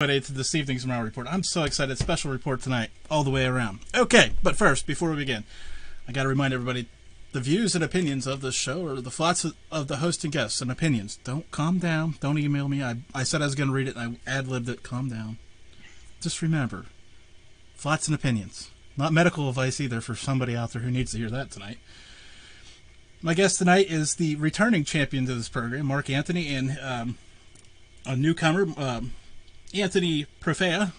To this evening's Malliard Report. I'm so excited. Special report tonight, all the way around. Okay, but first, before we begin, I got to remind everybody, the views and opinions of this show are the thoughts of the host and guests and opinions. Don't calm down. Don't email me. I said I was going to read it, and I ad-libbed it. Calm down. Just remember, thoughts and opinions. Not medical advice either for somebody out there who needs to hear that tonight. My guest tonight is the returning champion to this program, Mark Anthony, and a newcomer, Anthony Profeta. I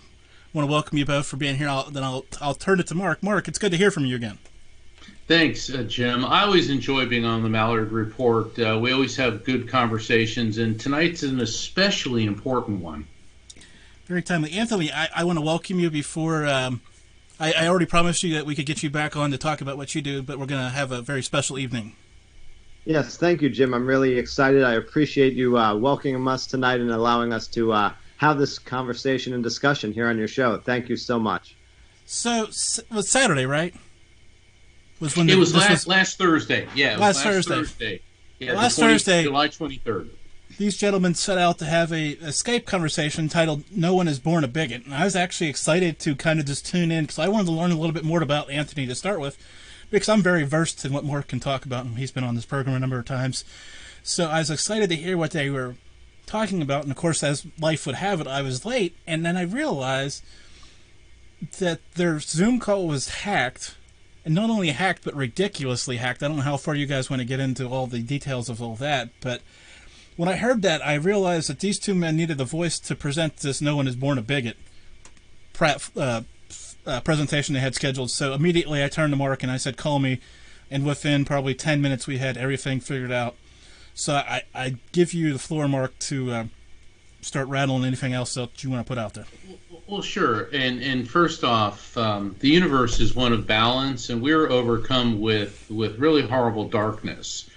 want to welcome you both for being here. I'll turn it to Mark. Mark, it's good to hear from you again. Thanks, Jim. I always enjoy being on the Malliard Report. We always have good conversations, and tonight's an especially important one. Very timely. Anthony, I want to welcome you before... I already promised you that we could get you back on to talk about what you do, but we're going to have a very special evening. Yes, thank you, Jim. I'm really excited. I appreciate you welcoming us tonight and allowing us to have this conversation and discussion here on your show. Thank you so much. So, it was Saturday, right? It was last Thursday. Yeah, it was last Thursday. Yeah, last Thursday, July 23rd. These gentlemen set out to have a Skype conversation titled "No One Is Born a Bigot," and I was actually excited to kind of just tune in because I wanted to learn a little bit more about Anthony to start with, because I'm very versed in what Mark can talk about, and he's been on this program a number of times. So I was excited to hear what they were talking about, and of course, as life would have it, I was late, and then I realized that their Zoom call was hacked, and not only hacked, but ridiculously hacked. I don't know how far you guys want to get into all the details of all that, but when I heard that, I realized that these two men needed a voice to present this "No One Is Born a Bigot" presentation they had scheduled. So immediately I turned to Mark and I said, call me, and within probably 10 minutes we had everything figured out. So I give you the floor, Mark, to start rattling anything else that you want to put out there. Well, sure. And first off, the universe is one of balance, and we were overcome with really horrible darkness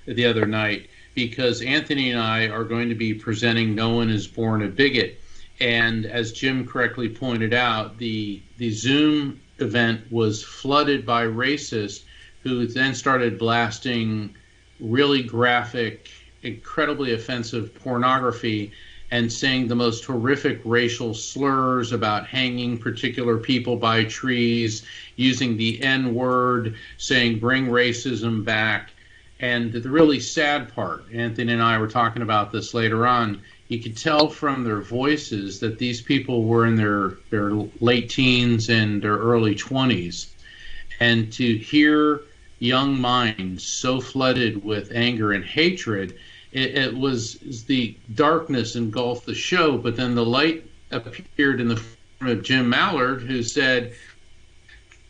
the other night because Anthony and I are going to be presenting "No One Is Born a Bigot." And as Jim correctly pointed out, the Zoom event was flooded by racists who then started blasting really graphic, incredibly offensive pornography and saying the most horrific racial slurs about hanging particular people by trees, using the N-word, saying bring racism back. And the really sad part, Anthony and I were talking about this later on, you could tell from their voices that these people were in their late teens and their early 20s. And to hear young minds so flooded with anger and hatred, it was the darkness engulfed the show, but then the light appeared in the form of Jim Malliard, who said,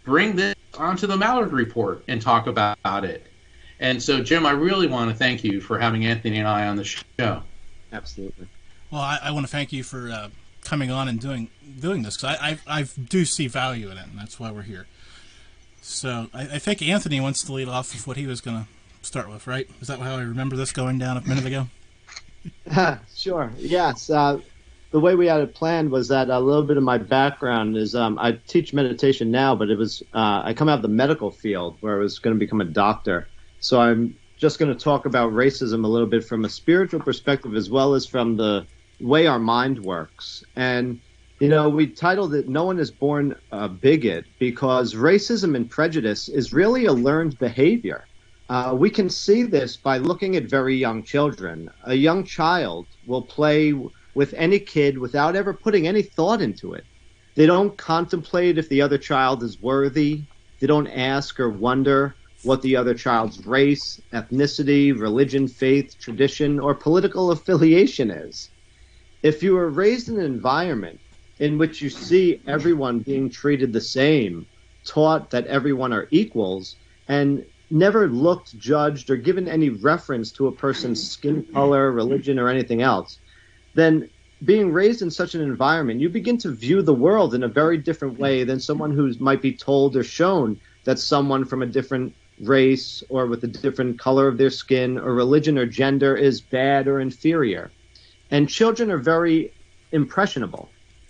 bring this onto the Malliard Report and talk about it. And so, Jim, I really want to thank you for having Anthony and I on the show. Absolutely. Well, I want to thank you for coming on and doing this, because I do see value in it, and that's why we're here. So I think Anthony wants to lead off with what he was going to start with, right? Is that how I remember this going down a minute ago? Sure. Yes. The way we had it planned was that a little bit of my background is I teach meditation now, but it was I come out of the medical field where I was going to become a doctor. So I'm just going to talk about racism a little bit from a spiritual perspective as well as from the way our mind works. And, you know, we titled it "No One Is Born a Bigot" because racism and prejudice is really a learned behavior. We can see this by looking at very young children. A young child will play with any kid without ever putting any thought into it. They don't contemplate if the other child is worthy. They don't ask or wonder what the other child's race, ethnicity, religion, faith, tradition, or political affiliation is. If you are raised in an environment in which you see everyone being treated the same, taught that everyone are equals, and never looked, judged, or given any reference to a person's skin color, religion, or anything else, then being raised in such an environment, you begin to view the world in a very different way than someone who might be told or shown that someone from a different race or with a different color of their skin or religion or gender is bad or inferior. And children are very impressionable.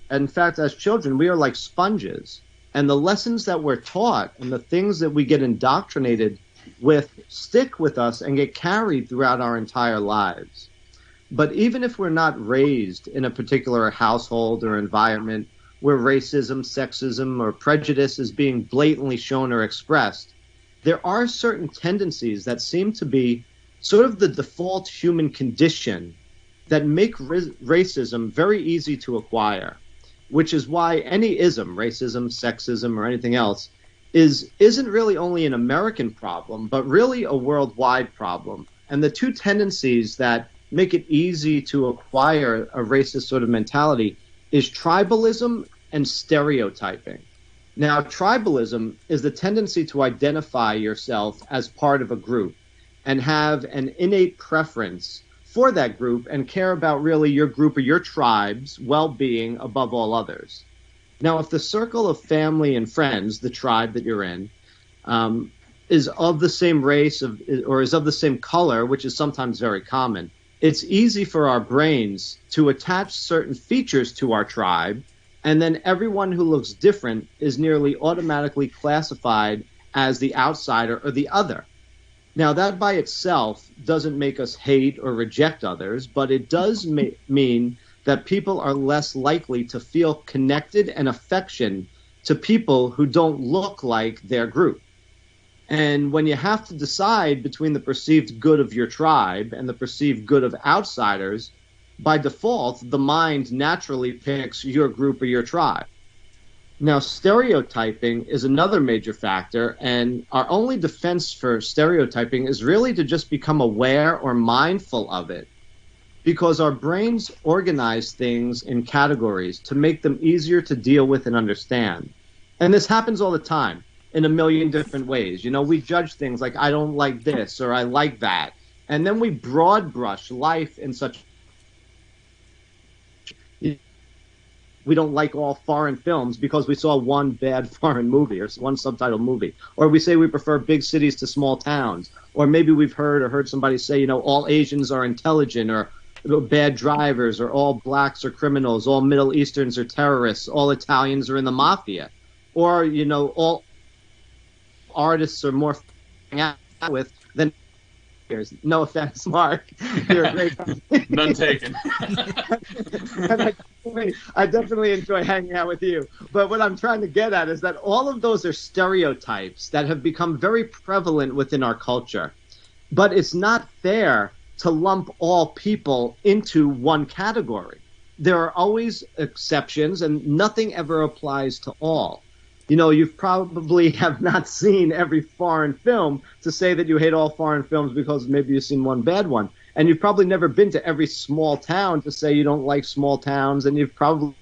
In fact, as children, we are like sponges. And the lessons that we're taught and the things that we get indoctrinated with stick with us and get carried throughout our entire lives. But even if we're not raised in a particular household or environment where racism, sexism, or prejudice is being blatantly shown or expressed, there are certain tendencies that seem to be sort of the default human condition that make racism very easy to acquire, which is why any ism, racism, sexism, or anything else, isn't really only an American problem, but really a worldwide problem. And the two tendencies that make it easy to acquire a racist sort of mentality is tribalism and stereotyping. Now, tribalism is the tendency to identify yourself as part of a group and have an innate preference for that group and care about really your group or your tribe's well-being above all others. Now, if the circle of family and friends, the tribe that you're in, is of the same race or is of the same color, which is sometimes very common, it's easy for our brains to attach certain features to our tribe, and then everyone who looks different is nearly automatically classified as the outsider or the other. Now, that by itself doesn't make us hate or reject others, but it does mean that people are less likely to feel connected and affection to people who don't look like their group. And when you have to decide between the perceived good of your tribe and the perceived good of outsiders, by default, the mind naturally picks your group or your tribe. Now, stereotyping is another major factor, and our only defense for stereotyping is really to just become aware or mindful of it, because our brains organize things in categories to make them easier to deal with and understand. And this happens all the time in a million different ways. You know, we judge things like, I don't like this or I like that. And then we broad brush life in such... We don't like all foreign films because we saw one bad foreign movie or one subtitled movie. Or we say we prefer big cities to small towns. Or maybe we've heard somebody say, you know, all Asians are intelligent, or bad drivers, or all blacks are criminals, all Middle Easterns are terrorists, all Italians are in the mafia. Or, you know, all artists are more out with than... No offense, Mark. You're a great... None taken. And I definitely enjoy hanging out with you. But what I'm trying to get at is that all of those are stereotypes that have become very prevalent within our culture. But it's not fair to lump all people into one category. There are always exceptions, and nothing ever applies to all. You know, you probably have not seen every foreign film to say that you hate all foreign films because maybe you've seen one bad one. And you've probably never been to every small town to say you don't like small towns. And you've probably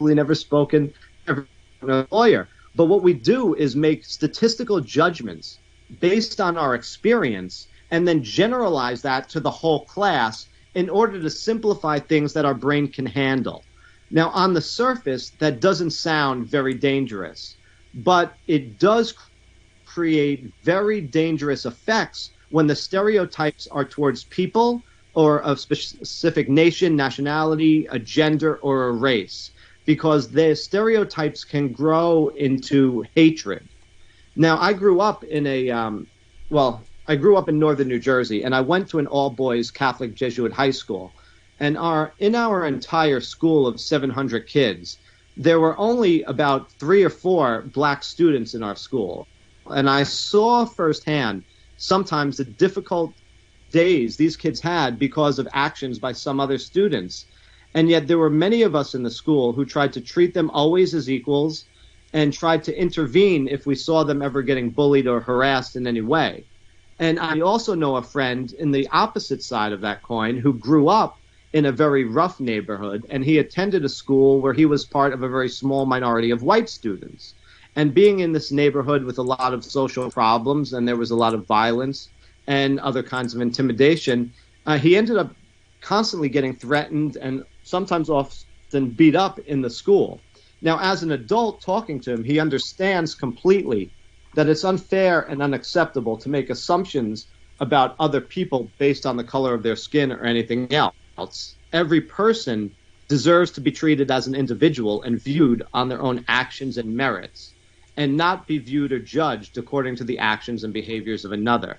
never spoken to a lawyer. But what we do is make statistical judgments based on our experience and then generalize that to the whole class in order to simplify things that our brain can handle. Now, on the surface, that doesn't sound very dangerous, but it does create very dangerous effects when the stereotypes are towards people or a specific nation, nationality, a gender, or a race, because the stereotypes can grow into hatred. Now, I grew up in I grew up in northern New Jersey, and I went to an all-boys Catholic Jesuit high school. And in our entire school of 700 kids, there were only about 3 or 4 black students in our school. And I saw firsthand sometimes the difficult days these kids had because of actions by some other students. And yet there were many of us in the school who tried to treat them always as equals and tried to intervene if we saw them ever getting bullied or harassed in any way. And I also know a friend in the opposite side of that coin who grew up in a very rough neighborhood, and he attended a school where he was part of a very small minority of white students. And being in this neighborhood with a lot of social problems, and there was a lot of violence and other kinds of intimidation, he ended up constantly getting threatened and sometimes often beat up in the school. Now, as an adult talking to him, he understands completely that it's unfair and unacceptable to make assumptions about other people based on the color of their skin or anything else. Every person deserves to be treated as an individual and viewed on their own actions and merits, and not be viewed or judged according to the actions and behaviors of another.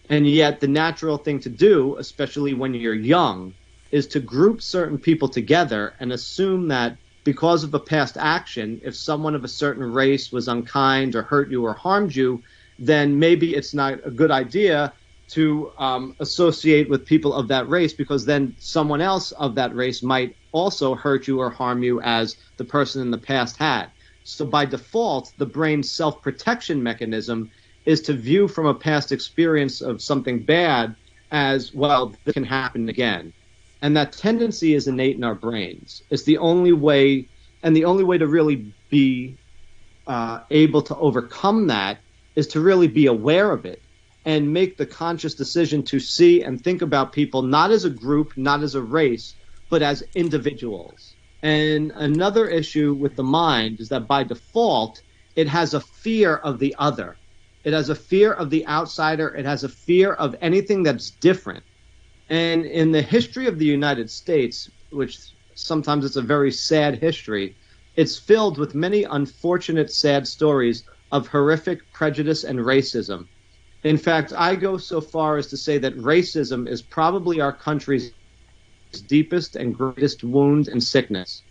And yet the natural thing to do, especially when you're young, is to group certain people together and assume that because of a past action, if someone of a certain race was unkind or hurt you or harmed you, then maybe it's not a good idea to associate with people of that race, because then someone else of that race might also hurt you or harm you as the person in the past had. So by default, the brain's self-protection mechanism is to view from a past experience of something bad as, well, this can happen again. And that tendency is innate in our brains. It's the only way, and the only way to really be able to overcome that is to really be aware of it and make the conscious decision to see and think about people not as a group, not as a race, but as individuals. And another issue with the mind is that by default, it has a fear of the other. It has a fear of the outsider. It has a fear of anything that's different. And in the history of the United States, which sometimes it's a very sad history, it's filled with many unfortunate, sad stories of horrific prejudice and racism. In fact, I go so far as to say that racism is probably our country's deepest and greatest wound and sickness.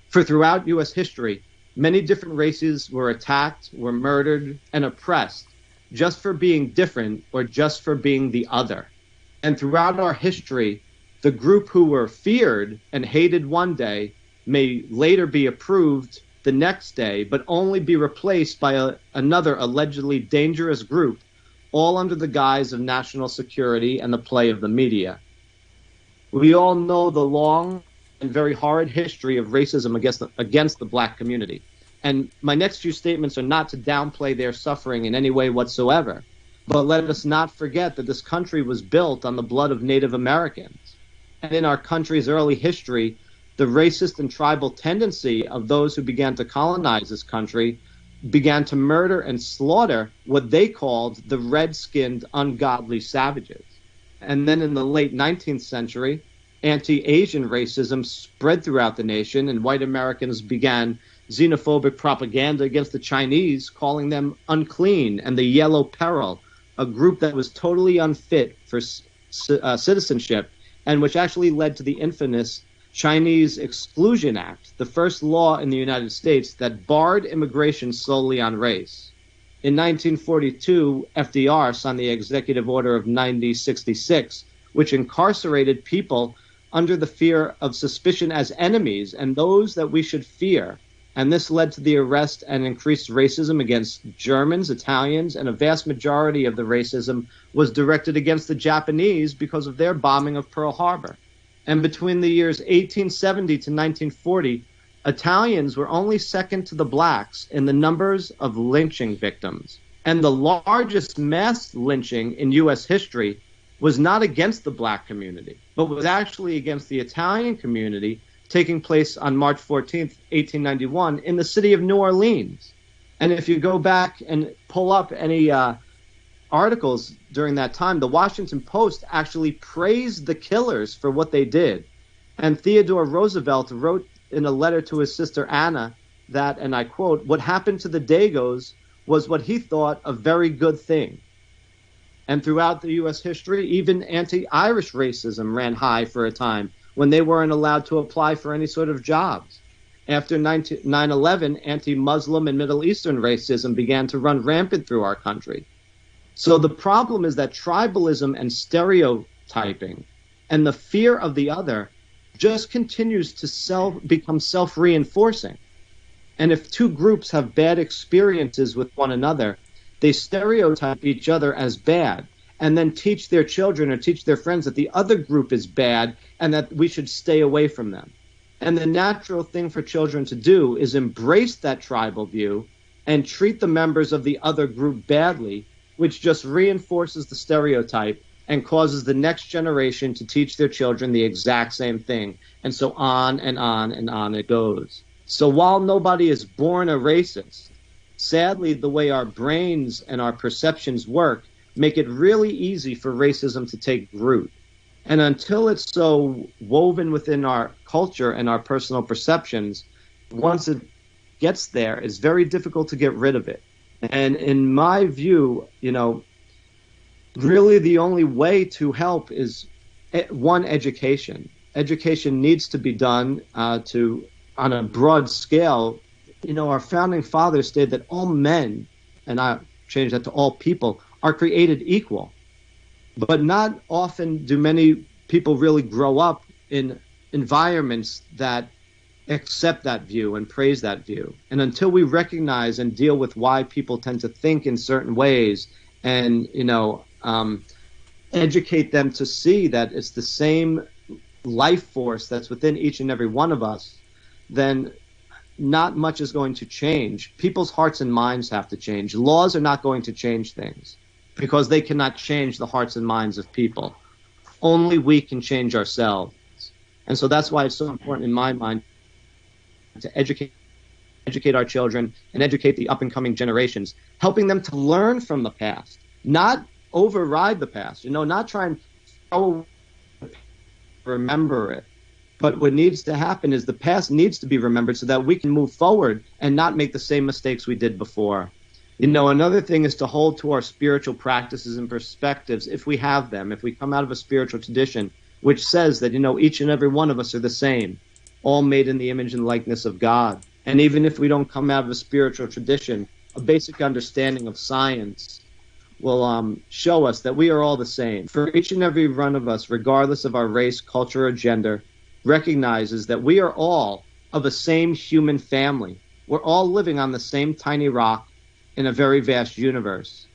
For throughout U.S. history, many different races were attacked, were murdered, and oppressed just for being different or just for being the other. And throughout our history, the group who were feared and hated one day may later be approved the next day, but only be replaced by another allegedly dangerous group, all under the guise of national security and the play of the media. We all know the long and very horrid history of racism against the black community. And my next few statements are not to downplay their suffering in any way whatsoever. But let us not forget that this country was built on the blood of Native Americans. And in our country's early history, the racist and tribal tendency of those who began to colonize this country began to murder and slaughter what they called the red-skinned, ungodly savages. And then in the late 19th century, anti-Asian racism spread throughout the nation, and white Americans began xenophobic propaganda against the Chinese, calling them unclean and the yellow peril, a group that was totally unfit for citizenship, and which actually led to the infamous Chinese Exclusion Act, the first law in the United States that barred immigration solely on race. In 1942, FDR signed the Executive Order of 9066, which incarcerated people under the fear of suspicion as enemies and those that we should fear. And this led to the arrest and increased racism against Germans, Italians, and a vast majority of the racism was directed against the Japanese because of their bombing of Pearl Harbor. And between the years 1870 to 1940, Italians were only second to the blacks in the numbers of lynching victims. And the largest mass lynching in U.S. history was not against the black community, but was actually against the Italian community, taking place on March 14th, 1891, in the city of New Orleans. And if you go back and pull up any articles during that time, the Washington Post actually praised the killers for what they did. And Theodore Roosevelt wrote in a letter to his sister Anna that, and I quote, "What happened to the Dagos was what he thought a very good thing." And throughout the U.S. history, even anti-Irish racism ran high for a time when they weren't allowed to apply for any sort of jobs. After 9/11, anti-Muslim and Middle Eastern racism began to run rampant through our country. So the problem is that tribalism and stereotyping and the fear of the other just continues to become self-reinforcing. And if two groups have bad experiences with one another, they stereotype each other as bad and then teach their children or teach their friends that the other group is bad and that we should stay away from them. And the natural thing for children to do is embrace that tribal view and treat the members of the other group badly, which just reinforces the stereotype and causes the next generation to teach their children the exact same thing. And so on and on and on it goes. So while nobody is born a racist, sadly, the way our brains and our perceptions work make it really easy for racism to take root. And until it's so woven within our culture and our personal perceptions, once it gets there, it's very difficult to get rid of it. And in my view, really the only way to help is one, education. Education needs to be done on a broad scale. Our founding fathers stated that all men, and I change that to all people, are created equal. But not often do many people really grow up in environments that accept that view and praise that view. And until we recognize and deal with why people tend to think in certain ways and, educate them to see that it's the same life force that's within each and every one of us, then not much is going to change. People's hearts and minds have to change. Laws are not going to change things because they cannot change the hearts and minds of people. Only we can change ourselves. And so that's why it's so important in my mind to educate our children and educate the up-and-coming generations, helping them to learn from the past, not override the past, not try and remember it. But what needs to happen is the past needs to be remembered so that we can move forward and not make the same mistakes we did before. Another thing is to hold to our spiritual practices and perspectives if we have them, if we come out of a spiritual tradition, which says that, each and every one of us are the same, all made in the image and likeness of God. And even if we don't come out of a spiritual tradition, a basic understanding of science will show us that we are all the same. For each and every one of us, regardless of our race, culture, or gender, recognizes that we are all of the same human family. We're all living on the same tiny rock in a very vast universe.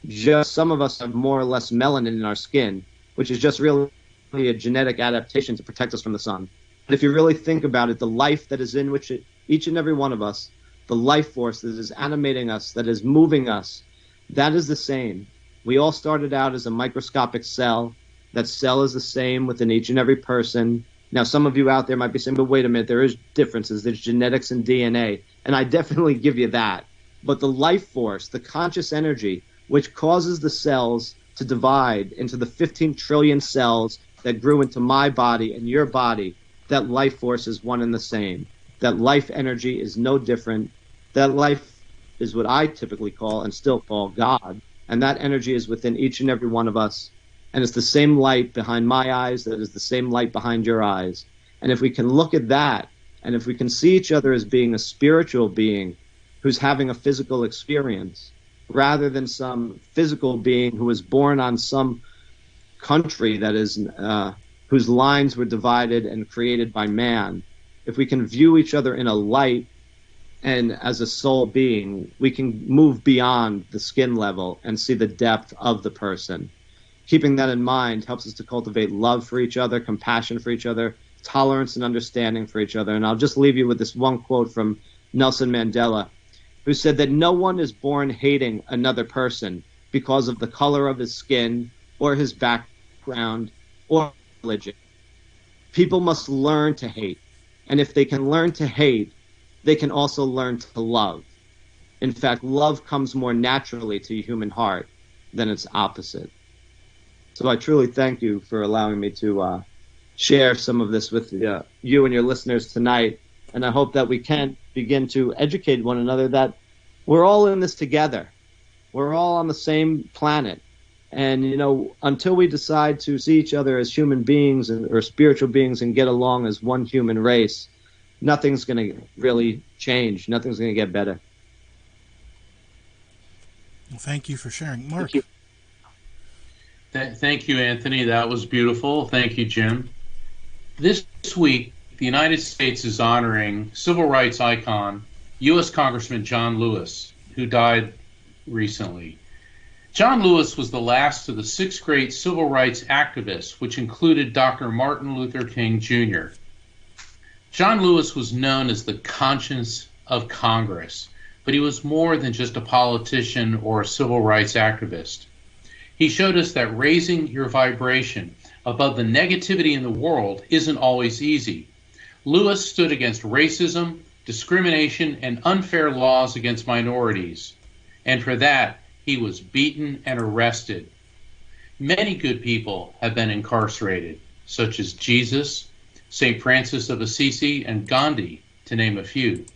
Just some of us have more or less melanin in our skin, which is just really a genetic adaptation to protect us from the sun. But if you really think about it, the life that is in which each and every one of us, the life force that is animating us, that is moving us, that is the same. We all started out as a microscopic cell. That cell is the same within each and every person. Now, some of you out there might be saying, but wait a minute, there is differences. There's genetics and DNA. And I definitely give you that. But the life force, the conscious energy, which causes the cells to divide into the 15 trillion cells that grew into my body and your body, that life force is one and the same. That life energy is no different. That life is what I typically call and still call God. And that energy is within each and every one of us. And it's the same light behind my eyes that is the same light behind your eyes. And if we can look at that, and if we can see each other as being a spiritual being who's having a physical experience, rather than some physical being who was born on some country that is whose lines were divided and created by man, if we can view each other in a light and as a soul being, we can move beyond the skin level and see the depth of the person. Keeping that in mind helps us to cultivate love for each other, compassion for each other, tolerance and understanding for each other. And I'll just leave you with this one quote from Nelson Mandela, who said that no one is born hating another person because of the color of his skin or his background or religion. People must learn to hate. And if they can learn to hate, they can also learn to love. In fact, love comes more naturally to the human heart than its opposite. So I truly thank you for allowing me to share some of this with you and your listeners tonight. And I hope that we can begin to educate one another that we're all in this together. We're all on the same planet. And, until we decide to see each other as human beings or spiritual beings and get along as one human race, nothing's going to really change. Nothing's going to get better. Well, thank you for sharing. Mark. Thank you. Thank you, Anthony. That was beautiful. Thank you, Jim. This week, the United States is honoring civil rights icon, U.S. Congressman John Lewis, who died recently. John Lewis was the last of the 6 great civil rights activists, which included Dr. Martin Luther King Jr. John Lewis was known as the conscience of Congress, but he was more than just a politician or a civil rights activist. He showed us that raising your vibration above the negativity in the world isn't always easy. Lewis stood against racism, discrimination, and unfair laws against minorities. And for that, he was beaten and arrested. Many good people have been incarcerated, such as Jesus, St. Francis of Assisi, and Gandhi, to name a few.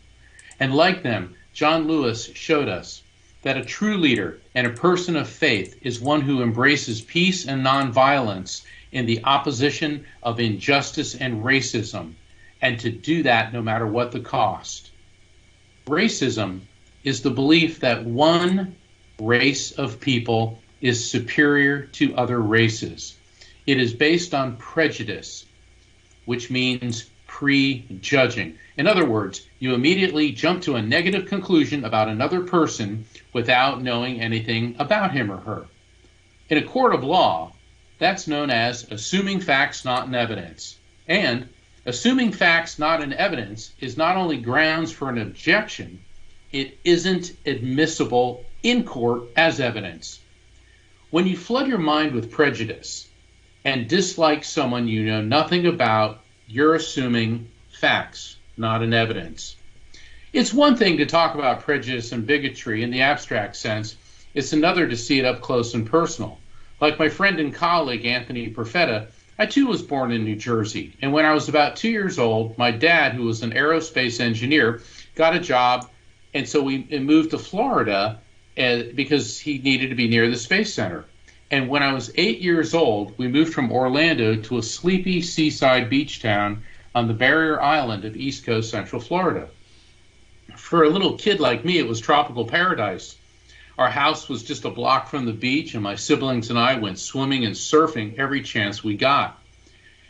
And like them, John Lewis showed us that a true leader and a person of faith is one who embraces peace and nonviolence in the opposition of injustice and racism, and to do that no matter what the cost. Racism is the belief that one race of people is superior to other races. It is based on prejudice, which means prejudging. In other words, you immediately jump to a negative conclusion about another person without knowing anything about him or her. In a court of law, that's known as assuming facts not in evidence. And assuming facts not in evidence is not only grounds for an objection, it isn't admissible in court as evidence. When you flood your mind with prejudice and dislike someone you know nothing about, you're assuming facts, not in evidence. It's one thing to talk about prejudice and bigotry in the abstract sense. It's another to see it up close and personal. Like my friend and colleague, Anthony Profeta, I too was born in New Jersey. And when I was about 2 years old, my dad, who was an aerospace engineer, got a job. And so we moved to Florida because he needed to be near the Space Center. And when I was 8 years old, we moved from Orlando to a sleepy seaside beach town on the barrier island of East Coast Central Florida. For a little kid like me, it was tropical paradise. Our house was just a block from the beach, and my siblings and I went swimming and surfing every chance we got.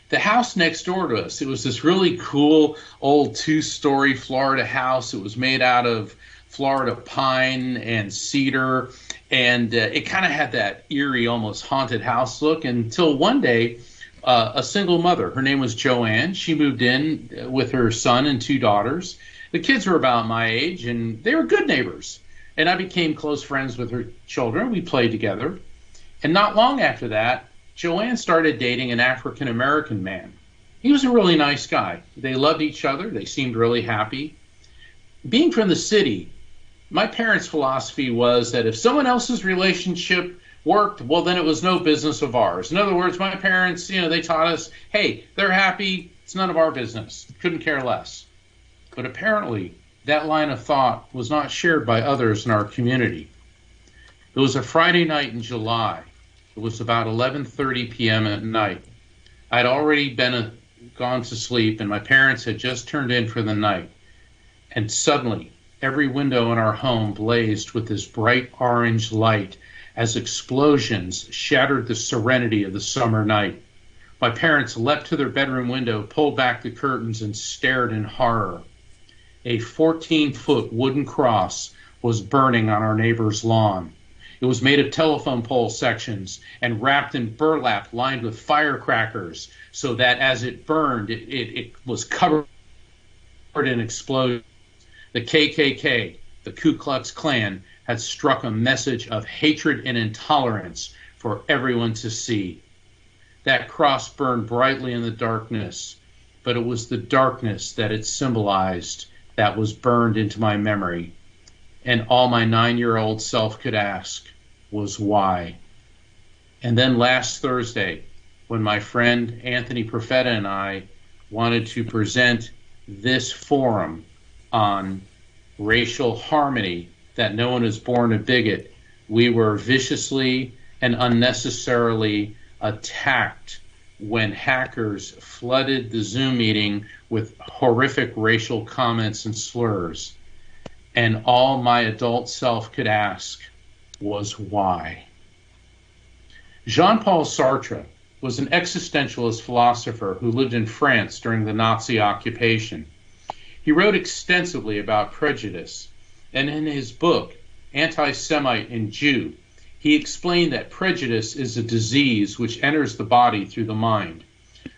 The house next door to us, it was this really cool old 2-story Florida house. It was made out of Florida pine and cedar, and it kind of had that eerie, almost haunted house look until one day, a single mother, her name was Joanne, she moved in with her son and 2 daughters. The kids were about my age, and they were good neighbors. And I became close friends with her children. We played together. And not long after that, Joanne started dating an African-American man. He was a really nice guy. They loved each other. They seemed really happy. Being from the city, my parents' philosophy was that if someone else's relationship worked, well, then it was no business of ours. In other words, my parents, they taught us, hey, they're happy. It's none of our business. Couldn't care less. But apparently, that line of thought was not shared by others in our community. It was a Friday night in July. It was about 11:30 p.m. at night. I'd already gone to sleep, and my parents had just turned in for the night. And suddenly, every window in our home blazed with this bright orange light as explosions shattered the serenity of the summer night. My parents leapt to their bedroom window, pulled back the curtains, and stared in horror. A 14-foot wooden cross was burning on our neighbor's lawn. It was made of telephone pole sections and wrapped in burlap lined with firecrackers so that as it burned, it was covered in explosions. The KKK, the Ku Klux Klan, had struck a message of hatred and intolerance for everyone to see. That cross burned brightly in the darkness, but it was the darkness that it symbolized that was burned into my memory. And all my 9-year-old self could ask was why. And then last Thursday, when my friend Anthony Profeta and I wanted to present this forum on racial harmony, that no one is born a bigot, we were viciously and unnecessarily attacked when hackers flooded the Zoom meeting with horrific racial comments and slurs. And all my adult self could ask was why. Jean-Paul Sartre was an existentialist philosopher who lived in France during the Nazi occupation. He wrote extensively about prejudice, and in his book, Anti-Semite and Jew, he explained that prejudice is a disease which enters the body through the mind.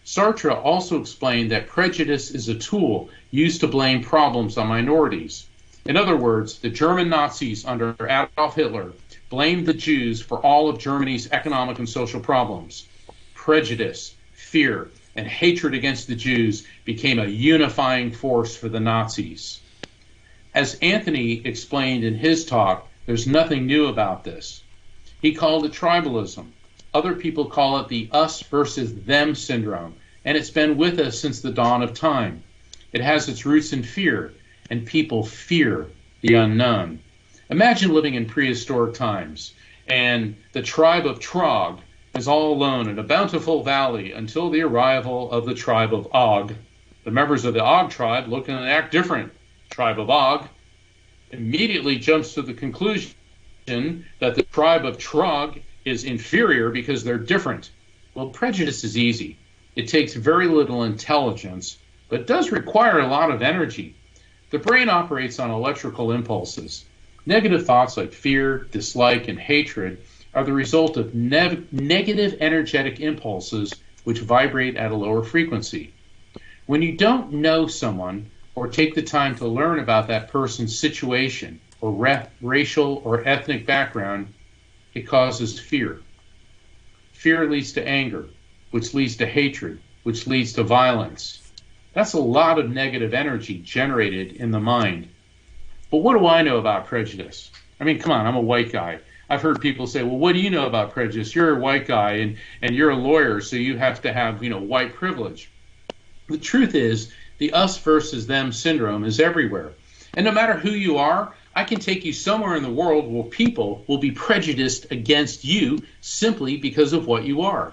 Sartre also explained that prejudice is a tool used to blame problems on minorities. In other words, the German Nazis under Adolf Hitler blamed the Jews for all of Germany's economic and social problems. Prejudice, fear, and hatred against the Jews became a unifying force for the Nazis. As Anthony explained in his talk, there's nothing new about this. He called it tribalism. Other people call it the us versus them syndrome, and it's been with us since the dawn of time. It has its roots in fear, and people fear the unknown. Imagine living in prehistoric times, and the tribe of Trog is all alone in a bountiful valley until the arrival of the tribe of Og. The members of the Og tribe look and act different. Tribe of Og immediately jumps to the conclusion that the tribe of Trog is inferior because they're different. Well, prejudice is easy. It takes very little intelligence, but it does require a lot of energy. The brain operates on electrical impulses. Negative thoughts like fear, dislike, and hatred are the result of negative energetic impulses which vibrate at a lower frequency. When you don't know someone or take the time to learn about that person's situation or racial or ethnic background, it causes fear. Fear leads to anger, which leads to hatred, which leads to violence. That's a lot of negative energy generated in the mind. But what do I know about prejudice? I mean, come on, I'm a white guy. I've heard people say, well, what do you know about prejudice? You're a white guy and you're a lawyer, so you have to have, white privilege. The truth is, the us versus them syndrome is everywhere. And no matter who you are, I can take you somewhere in the world where people will be prejudiced against you simply because of what you are.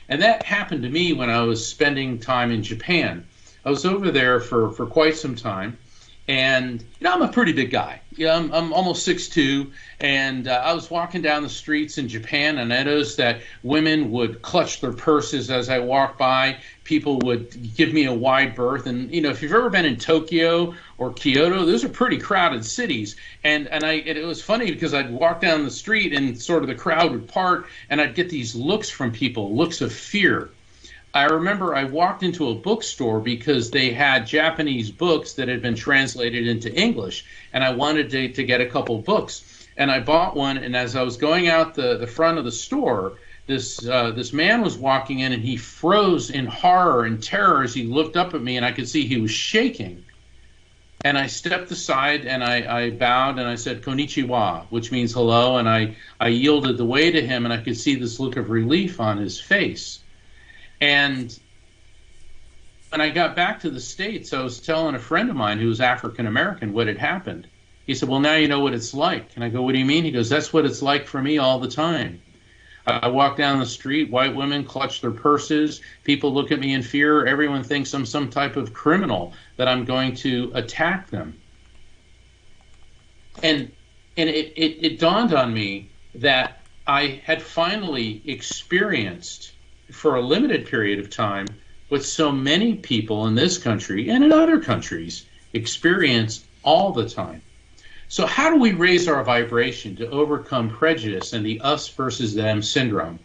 And that happened to me when I was spending time in Japan. I was over there for quite some time. And, I'm a pretty big guy. I'm almost 6'2", and I was walking down the streets in Japan, and I noticed that women would clutch their purses as I walked by. People would give me a wide berth. And, if you've ever been in Tokyo or Kyoto, those are pretty crowded cities. And it was funny because I'd walk down the street and sort of the crowd would part, and I'd get these looks from people, looks of fear. I remember I walked into a bookstore because they had Japanese books that had been translated into English, and I wanted to get a couple books. And I bought one, and as I was going out the front of the store, this man was walking in, and he froze in horror and terror as he looked up at me, and I could see he was shaking. And I stepped aside, and I bowed, and I said, "Konnichiwa," which means hello, and I yielded the way to him, and I could see this look of relief on his face. And when I got back to the States, I was telling a friend of mine who was African American what had happened. He said, "Well, now you know what it's like." And I go, "What do you mean?" He goes, "That's what it's like for me all the time. I walk down the street, white women clutch their purses, people look at me in fear, everyone thinks I'm some type of criminal, that I'm going to attack them." And it dawned on me that I had finally experienced for a limited period of time what so many people in this country and in other countries experience all the time. So how do we raise our vibration to overcome prejudice and the us versus them syndrome?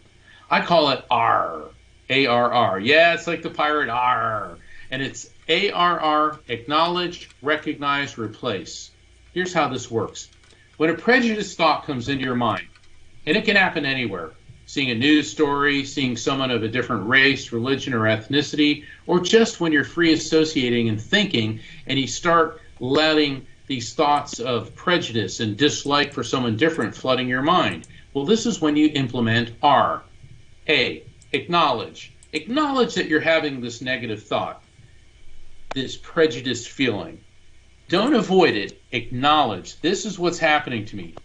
I call it ARR, A-R-R. Yeah, it's like the pirate ARR. And it's ARR, acknowledge, recognize, replace. Here's how this works. When a prejudiced thought comes into your mind, and it can happen anywhere, seeing a news story, seeing someone of a different race, religion, or ethnicity, or just when you're free associating and thinking, and you start letting these thoughts of prejudice and dislike for someone different flooding your mind. Well, this is when you implement R. A, acknowledge. Acknowledge that you're having this negative thought, this prejudiced feeling. Don't avoid it. Acknowledge. This is what's happening to me.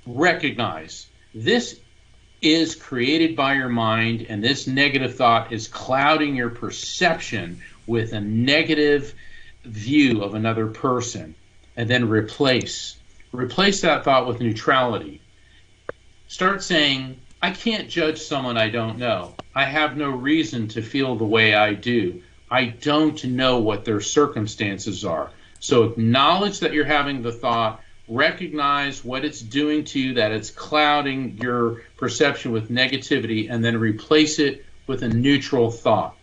Recognize. This is created by your mind, and this negative thought is clouding your perception with a negative view of another person. And then replace that thought with neutrality. Start saying, I can't judge someone I don't know. I have no reason to feel the way I do. I don't know what their circumstances are. So acknowledge that you're having the thought, recognize what it's doing to you, that it's clouding your perception with negativity, and then replace it with a neutral thought.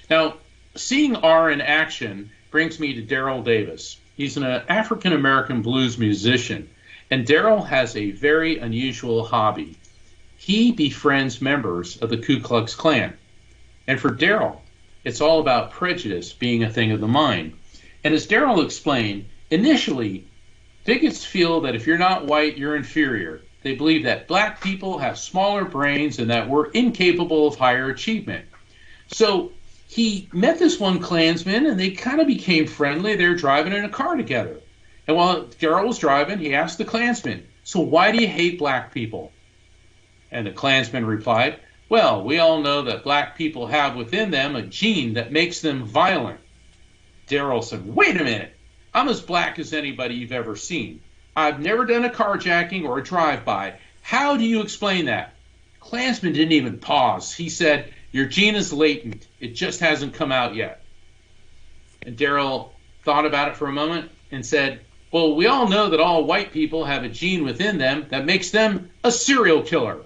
Now, seeing R in action brings me to Daryl Davis. He's an African-American blues musician, and Daryl has a very unusual hobby. He befriends members of the Ku Klux Klan. And for Daryl, it's all about prejudice being a thing of the mind. And as Daryl explained, initially, bigots feel that if you're not white, you're inferior. They believe that black people have smaller brains and that we're incapable of higher achievement. So he met this one Klansman, and they kind of became friendly. They were driving in a car together. And while Daryl was driving, he asked the Klansman, "So why do you hate black people?" And the Klansman replied, "Well, we all know that black people have within them a gene that makes them violent." Daryl said, "Wait a minute. I'm as black as anybody you've ever seen. I've never done a carjacking or a drive-by. How do you explain that?" Klansman didn't even pause. He said, "Your gene is latent. It just hasn't come out yet." And Daryl thought about it for a moment and said, "Well, we all know that all white people have a gene within them that makes them a serial killer."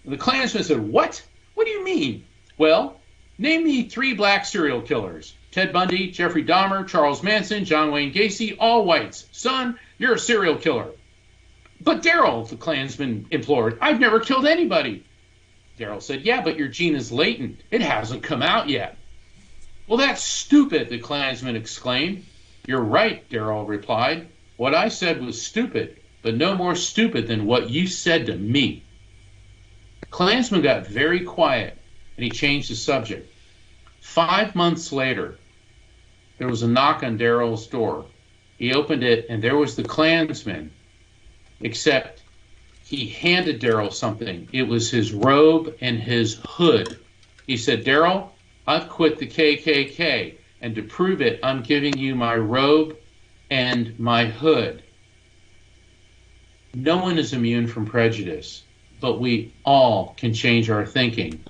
And the Klansman said, "What? What do you mean?" "Well, name me 3 black serial killers. Ted Bundy, Jeffrey Dahmer, Charles Manson, John Wayne Gacy, all whites. Son, you're a serial killer." "But Daryl," the Klansman implored, "I've never killed anybody." Daryl said, "Yeah, but your gene is latent. It hasn't come out yet." "Well, that's stupid," the Klansman exclaimed. "You're right," Daryl replied. "What I said was stupid, but no more stupid than what you said to me." The Klansman got very quiet, and he changed the subject. 5 months later, there was a knock on Daryl's door. He opened it, and there was the Klansman, except he handed Daryl something. It was his robe and his hood. He said, "Daryl, I've quit the KKK, and to prove it, I'm giving you my robe and my hood." No one is immune from prejudice, but we all can change our thinking.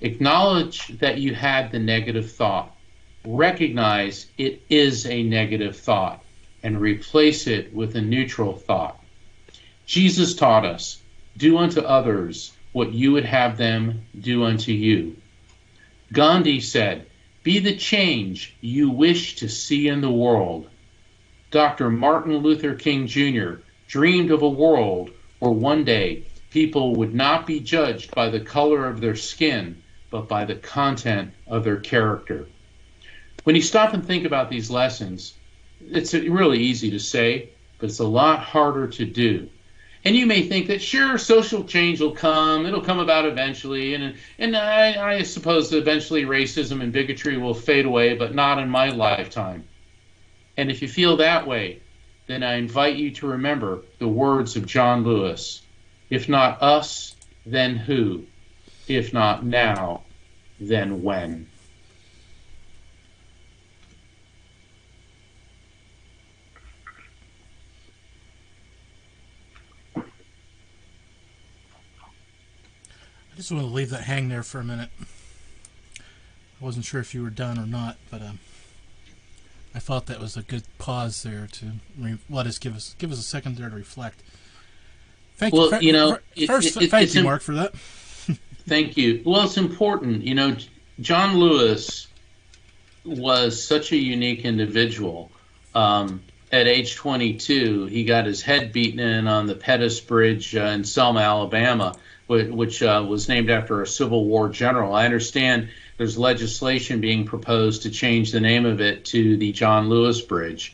Acknowledge that you had the negative thought. Recognize it is a negative thought and replace it with a neutral thought. Jesus taught us, "Do unto others what you would have them do unto you." Gandhi said, "Be the change you wish to see in the world." Dr. Martin Luther King Jr. dreamed of a world where one day people would not be judged by the color of their skin, but by the content of their character. When you stop and think about these lessons, it's really easy to say, but it's a lot harder to do. And you may think that, sure, social change will come, it'll come about eventually, and I suppose that eventually racism and bigotry will fade away, but not in my lifetime. And if you feel that way, then I invite you to remember the words of John Lewis, "If not us, then who? If not now, then when?" I just want to leave that hang there for a minute. I wasn't sure if you were done or not, but I thought that was a good pause there to give us a second there to reflect. Thank you. Well, Thank you, Mark, for that. Thank you. Well, it's important. John Lewis was such a unique individual. At age 22, he got his head beaten in on the Pettus Bridge in Selma, Alabama, which was named after a Civil War general. I understand there's legislation being proposed to change the name of it to the John Lewis Bridge.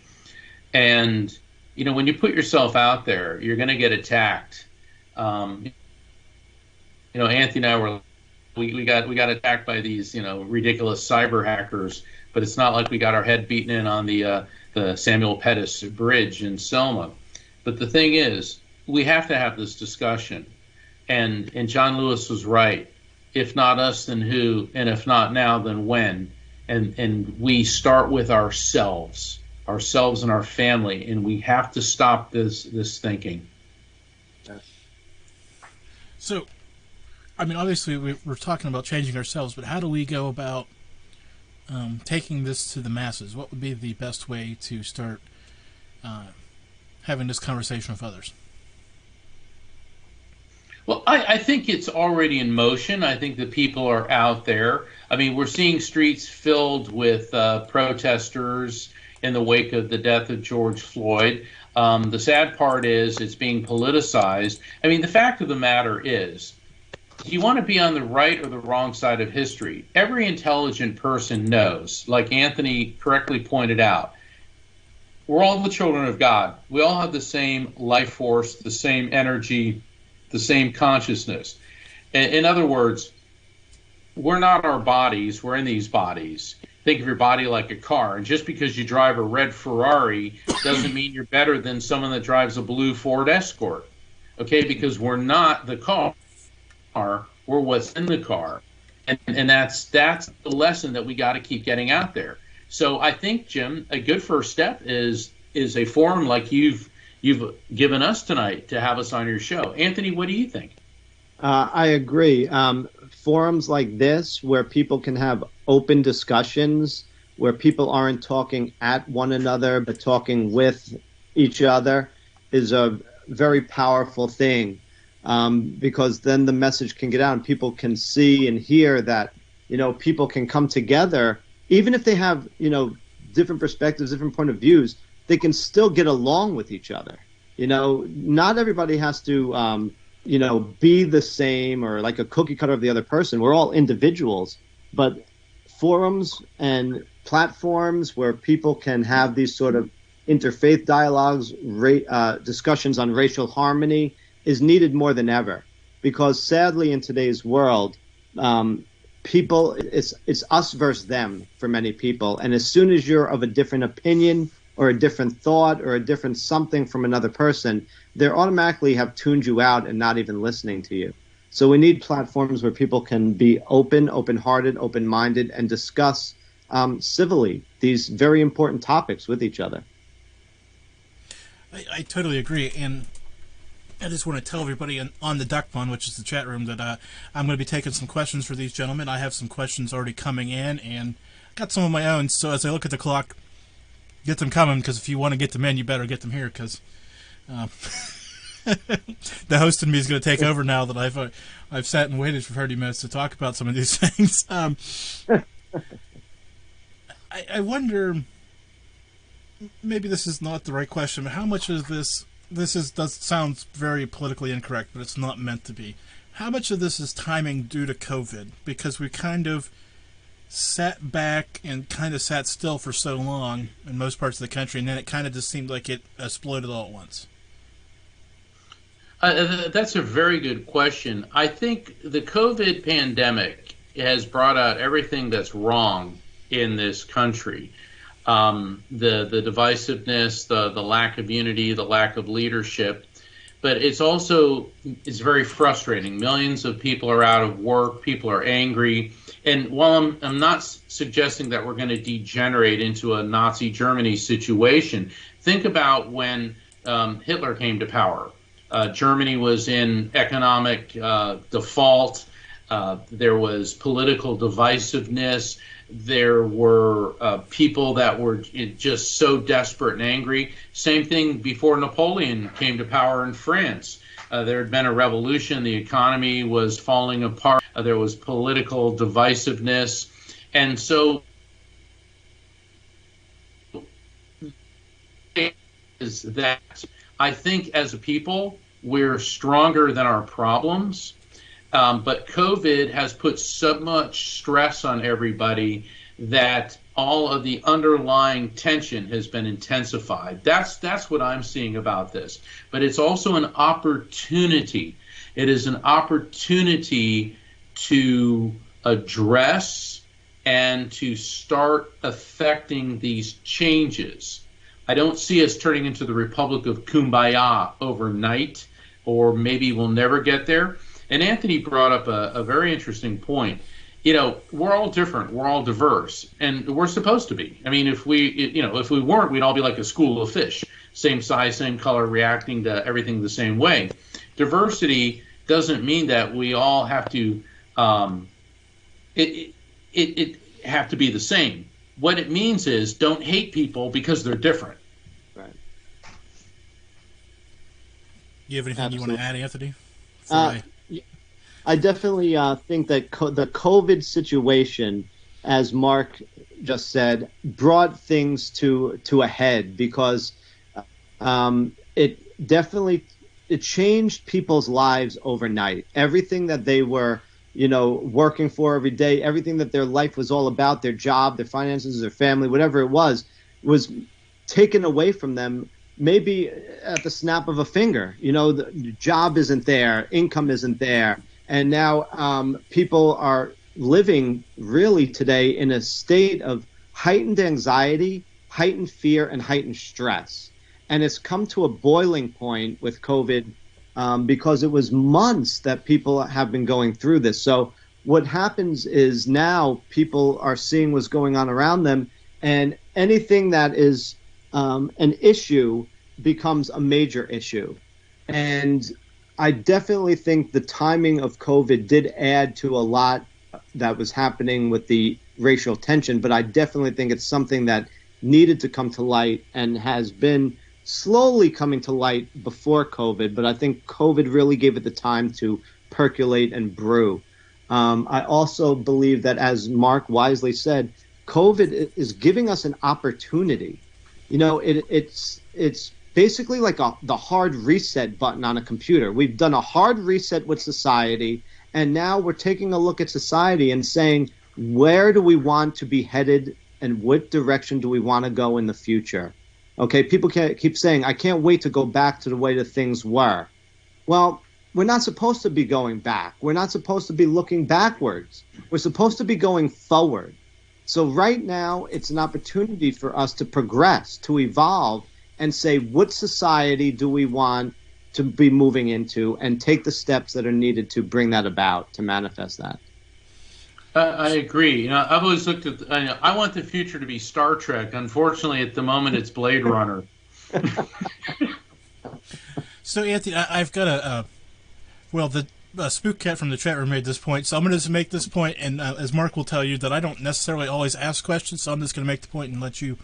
And, when you put yourself out there, you're going to get attacked. Anthony and I we got attacked by these, ridiculous cyber hackers, but it's not like we got our head beaten in on the Samuel Pettus Bridge in Selma. But the thing is, we have to have this discussion. And John Lewis was right. If not us, then who? And if not now, then when? And we start with ourselves and our family, and we have to stop this thinking. So, obviously we're talking about changing ourselves, but how do we go about taking this to the masses? What would be the best way to start having this conversation with others? Well, I think it's already in motion. I think the people are out there. We're seeing streets filled with protesters in the wake of the death of George Floyd. The sad part is it's being politicized. The fact of the matter is, do you want to be on the right or the wrong side of history? Every intelligent person knows, like Anthony correctly pointed out, we're all the children of God. We all have the same life force, the same energy, the same consciousness. In other words, we're not our bodies, we're in these bodies. think of your body like a car. And just because you drive a red Ferrari doesn't mean you're better than someone that drives a blue Ford Escort. Okay, because we're not the car, we're what's in the car. And that's the lesson that we got to keep getting out there. So I think, Jim, a good first step is a forum like you've given us tonight to have us on your show. Anthony, what do you think? I agree. Forums like this, where people can have open discussions, where people aren't talking at one another but talking with each other, is a very powerful thing, because then the message can get out and people can see and hear that, people can come together, even if they have, different perspectives, different point of views, they can still get along with each other. Not everybody has to, be the same or like a cookie cutter of the other person. We're all individuals, but forums and platforms where people can have these sort of interfaith dialogues, discussions on racial harmony is needed more than ever, because sadly in today's world, people, it's us versus them for many people. And as soon as you're of a different opinion or a different thought or a different something from another person, they automatically have tuned you out and not even listening to you. So we need platforms where people can be open-hearted, open-minded, and discuss civilly these very important topics with each other. I totally agree, and I just want to tell everybody on the Duck Pond, which is the chat room, that I'm going to be taking some questions for these gentlemen. I have some questions already coming in, and I got some of my own, so as I look at the clock, get them coming, because if you want to get them in, you better get them here, because the host in me is going to take over now that I've sat and waited for 30 minutes to talk about some of these things. I wonder, maybe this is not the right question, but how much of this sounds very politically incorrect, but it's not meant to be. How much of this is timing due to COVID? Because we kind of sat back and kind of sat still for so long in most parts of the country, and then it kind of just seemed like it exploded all at once. That's a very good question. I think the COVID pandemic has brought out everything that's wrong in this country. The divisiveness, the lack of unity, the lack of leadership. But it's very frustrating. Millions of people are out of work. People are angry. And while I'm not suggesting that we're going to degenerate into a Nazi Germany situation, think about when Hitler came to power. Germany was in economic default. There was political divisiveness. There were people that were just so desperate and angry. Same thing before Napoleon came to power in France. There had been a revolution. The economy was falling apart. There was political divisiveness. And so is that I think as a people, we're stronger than our problems. But COVID has put so much stress on everybody that all of the underlying tension has been intensified. That's what I'm seeing about this. But it's also an opportunity. It is an opportunity to address and to start affecting these changes. I don't see us turning into the Republic of Kumbaya overnight, or maybe we'll never get there. And Anthony brought up a very interesting point. We're all different. We're all diverse, and we're supposed to be. I mean, if we weren't, we'd all be like a school of fish, same size, same color, reacting to everything the same way. Diversity doesn't mean that we all have to it have to be the same. What it means is don't hate people because they're different. Right. You have anything Absolutely. you want to add, Anthony? I definitely think that the COVID situation, as Mark just said, brought things to a head, because it changed people's lives overnight. Everything that they were, working for every day, everything that their life was all about, their job, their finances, their family, whatever it was taken away from them. Maybe at the snap of a finger. The job isn't there, income isn't there. And now people are living really today in a state of heightened anxiety, heightened fear, and heightened stress. And it's come to a boiling point with COVID because it was months that people have been going through this. So what happens is now people are seeing what's going on around them, and anything that is an issue becomes a major issue. And I definitely think the timing of COVID did add to a lot that was happening with the racial tension, but I definitely think it's something that needed to come to light and has been slowly coming to light before COVID, but I think COVID really gave it the time to percolate and brew. I also believe that, as Mark wisely said, COVID is giving us an opportunity. You know, it's basically like the hard reset button on a computer. We've done a hard reset with society, and now we're taking a look at society and saying, where do we want to be headed and what direction do we want to go in the future? Okay, people keep saying, I can't wait to go back to the way that things were. Well, we're not supposed to be going back. We're not supposed to be looking backwards. We're supposed to be going forward. So right now, it's an opportunity for us to progress, to evolve, and say, what society do we want to be moving into, and take the steps that are needed to bring that about, to manifest that. I agree. You know, I've always looked at. I want the future to be Star Trek. Unfortunately, at the moment, it's Blade Runner. So, Anthony, I've got the Spook Cat from the chat room made this point, so I'm going to make this point, and as Mark will tell you, that I don't necessarily always ask questions, so I'm just going to make the point and let you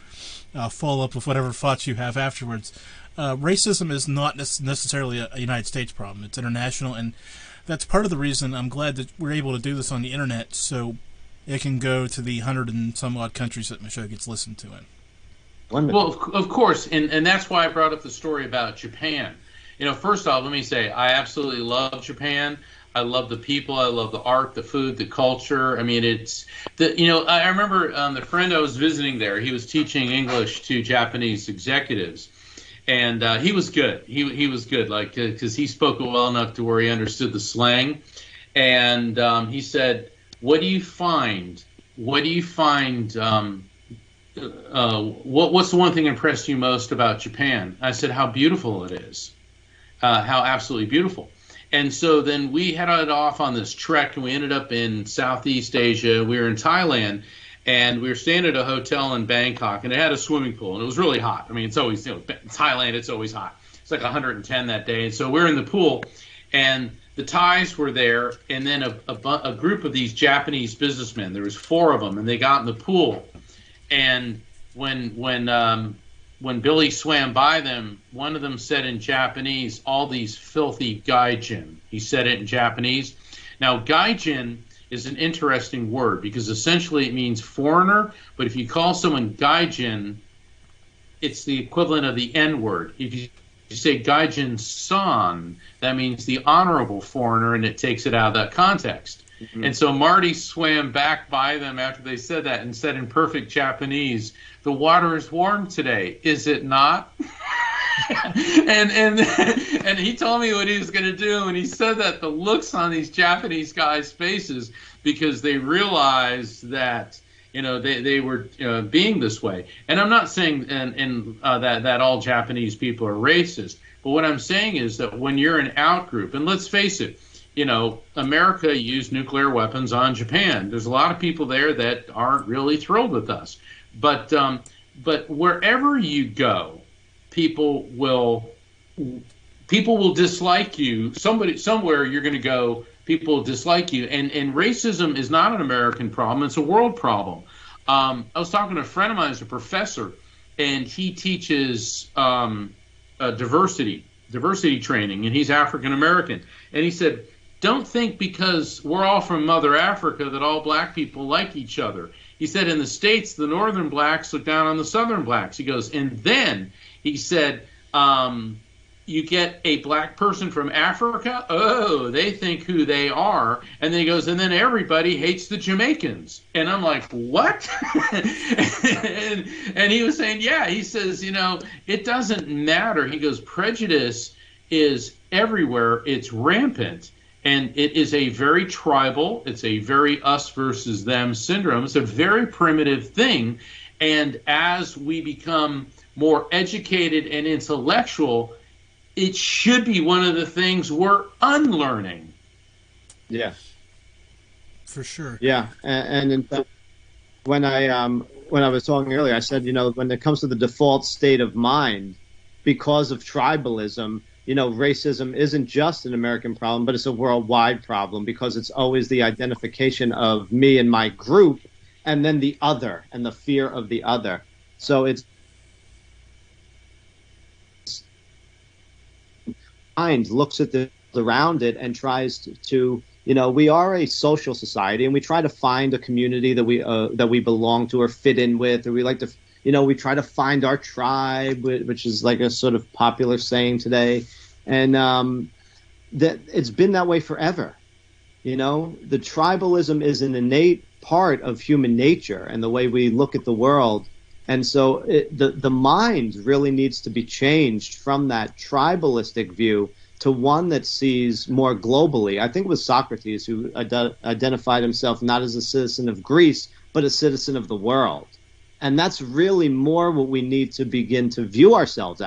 follow up with whatever thoughts you have afterwards. Racism is not necessarily a United States problem. It's international, and that's part of the reason I'm glad that we're able to do this on the internet, so it can go to the 100 and some odd countries that my show gets listened to in. Well, of course, and that's why I brought up the story about Japan. You know, first off, let me say, I absolutely love Japan. I love the people. I love the art, the food, the culture. I mean, I remember the friend I was visiting there, he was teaching English to Japanese executives. And he was good. He was good, like, because he spoke well enough to where he understood the slang. And he said, "What do you find? What do you find? What's the one thing that impressed you most about Japan?" I said, "How beautiful it is. How absolutely beautiful." And so then we headed off on this trek, and we ended up in Southeast Asia. We were in Thailand. And we were staying at a hotel in Bangkok, and it had a swimming pool, and it was really hot. I mean, it's always, Thailand, it's always hot. It's like 110 that day. And so we're in the pool, and the Thais were there, and then a group of these Japanese businessmen. There was 4 of them, and they got in the pool. And when Billy swam by them, one of them said in Japanese, "All these filthy gaijin." He said it in Japanese. Now, gaijin is an interesting word because essentially it means foreigner, but if you call someone gaijin, it's the equivalent of the N-word. If you say gaijin-san, that means the honorable foreigner, and it takes it out of that context. Mm-hmm. And so Marty swam back by them after they said that and said in perfect Japanese, "The water is warm today, is it not?" and he told me what he was going to do, and he said that the looks on these Japanese guys' faces, because they realized that they were being this way. And I'm not saying that all Japanese people are racist, but what I'm saying is that when you're an out group, and let's face it, America used nuclear weapons on Japan. There's a lot of people there that aren't really thrilled with us, but wherever you go, people will dislike you. Somewhere you're going to go, people dislike you. And racism is not an American problem. It's a world problem. I was talking to a friend of mine who's a professor, and he teaches diversity training, and he's African American. And he said, "Don't think because we're all from Mother Africa that all black people like each other." He said, "In the States, the northern blacks look down on the southern blacks." He goes, and then he said, you get a black person from Africa, oh, they think who they are. And then he goes, and then everybody hates the Jamaicans. And I'm like, what? and he was saying, yeah, he says, it doesn't matter. He goes, prejudice is everywhere. It's rampant. And it is a very tribal, it's a very us versus them syndrome. It's a very primitive thing. And as we become more educated and intellectual, it should be one of the things we're unlearning. Yeah. For sure. Yeah, and in fact, when I was talking earlier, I said, when it comes to the default state of mind, because of tribalism, racism isn't just an American problem, but it's a worldwide problem, because it's always the identification of me and my group, and then the other, and the fear of the other. So it's mind looks at the around it and tries to we are a social society, and we try to find a community that we belong to or fit in with, or we like to we try to find our tribe, which is like a sort of popular saying today, and that it's been that way forever. The tribalism is an innate part of human nature and the way we look at the world. And so the mind really needs to be changed from that tribalistic view to one that sees more globally. I think it was Socrates who identified himself not as a citizen of Greece, but a citizen of the world. And that's really more what we need to begin to view ourselves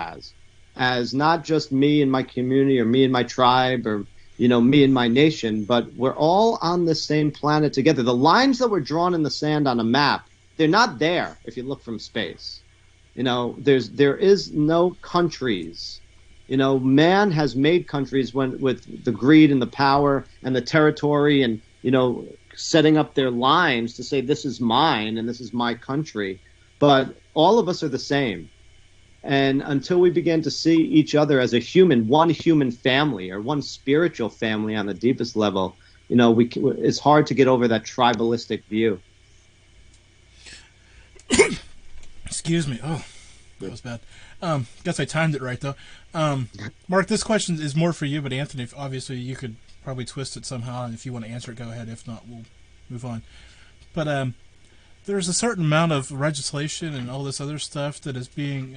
as not just me and my community, or me and my tribe, or me and my nation, but we're all on the same planet together. The lines that were drawn in the sand on a map, they're not there if you look from space. There is no countries. Man has made countries with the greed and the power and the territory, and setting up their lines to say this is mine and this is my country. But all of us are the same. And until we begin to see each other as a human, one human family, or one spiritual family on the deepest level, it's hard to get over that tribalistic view. Excuse me. Oh, that was bad. Guess I timed it right, though. Mark, this question is more for you, but Anthony, obviously you could probably twist it somehow, and if you want to answer it, go ahead. If not, we'll move on. But there's a certain amount of legislation and all this other stuff that is being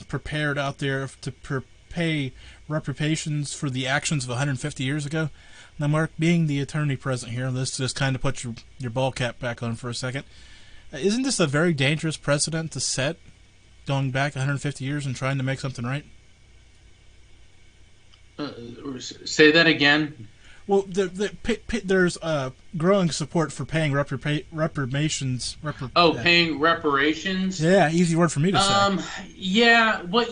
prepared out there to pay reparations for the actions of 150 years ago. Now, Mark, being the attorney present here, let's just kind of put your ball cap back on for a second. Isn't this a very dangerous precedent to set, going back 150 years and trying to make something right? Say that again. Well, there's growing support for paying reparations. Paying reparations? Yeah, easy word for me to say. Yeah, well,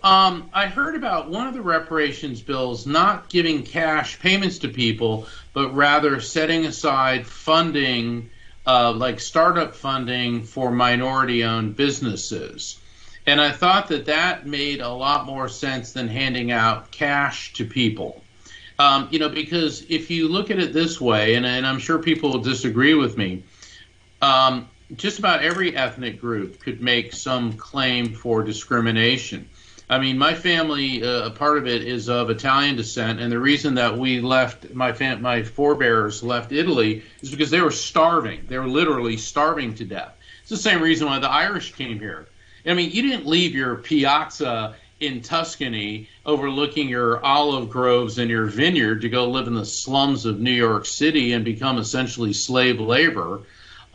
I heard about one of the reparations bills not giving cash payments to people, but rather setting aside funding, like startup funding for minority-owned businesses. And I thought that made a lot more sense than handing out cash to people. Because if you look at it this way, and I'm sure people will disagree with me, just about every ethnic group could make some claim for discrimination. I mean, my family, part of it is of Italian descent, and the reason that we left, my forebears left Italy, is because they were starving. They were literally starving to death. It's the same reason why the Irish came here. I mean, you didn't leave your piazza in Tuscany overlooking your olive groves and your vineyard to go live in the slums of New York City and become essentially slave labor.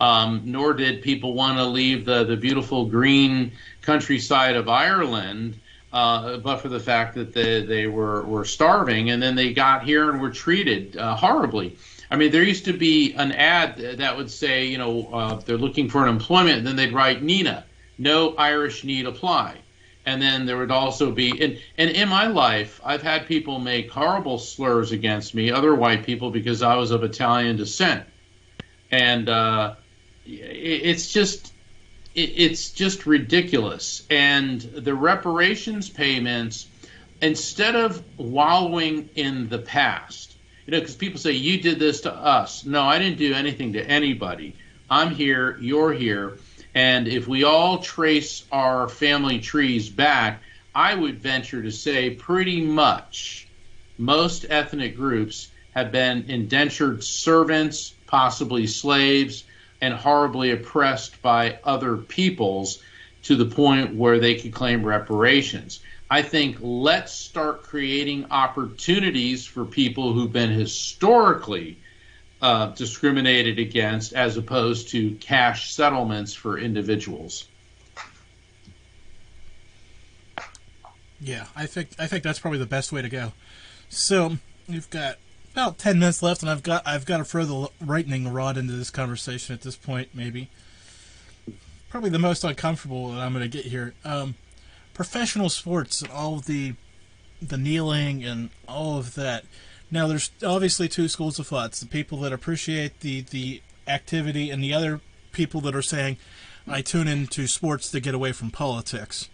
Nor did people want to leave the beautiful green countryside of Ireland, but for the fact that they were starving, and then they got here and were treated horribly. I mean, there used to be an ad that would say, they're looking for an employment, and then they'd write Nina, no Irish need apply. And then there would also be, and in my life, I've had people make horrible slurs against me, other white people, because I was of Italian descent. And it's just ridiculous. And the reparations payments, instead of wallowing in the past, because people say, you did this to us. No, I didn't do anything to anybody. I'm here, you're here. And if we all trace our family trees back, I would venture to say pretty much most ethnic groups have been indentured servants, possibly slaves, and horribly oppressed by other peoples to the point where they could claim reparations. I think let's start creating opportunities for people who've been historically discriminated against, as opposed to cash settlements for individuals. Yeah, I think that's probably the best way to go. So we've got about 10 minutes left, and I've got to throw the lightning rod into this conversation at this point. Maybe probably the most uncomfortable that I'm going to get here. Professional sports and all of the kneeling and all of that. Now, there's obviously two schools of thoughts: the people that appreciate the activity, and the other people that are saying, "I tune into sports to get away from politics."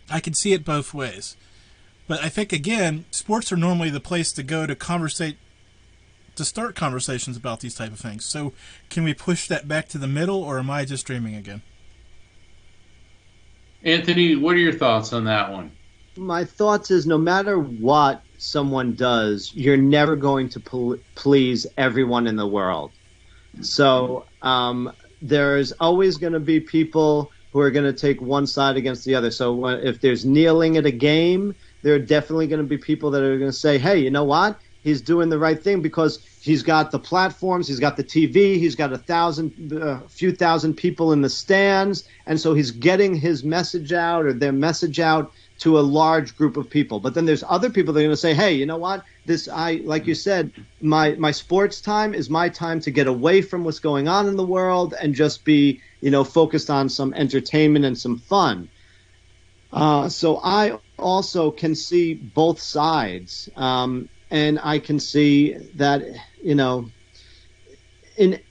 I can see it both ways. But I think, again, sports are normally the place to go to conversate, to start conversations about these type of things. So can we push that back to the middle, or am I just dreaming again? Anthony, what are your thoughts on that one? My thoughts is no matter what someone does, you're never going to please everyone in the world. So there's always going to be people who are going to take one side against the other. So if there's kneeling at a game, there are definitely going to be people that are going to say, hey, you know what? He's doing the right thing because he's got the platforms, he's got the TV, he's got a few thousand people in the stands, and so he's getting his message out or their message out to a large group of people. But then there's other people that are going to say, hey, you know what? Like you said, my sports time is my time to get away from what's going on in the world and just be, focused on some entertainment and some fun. So I also can see both sides. And I can see that, in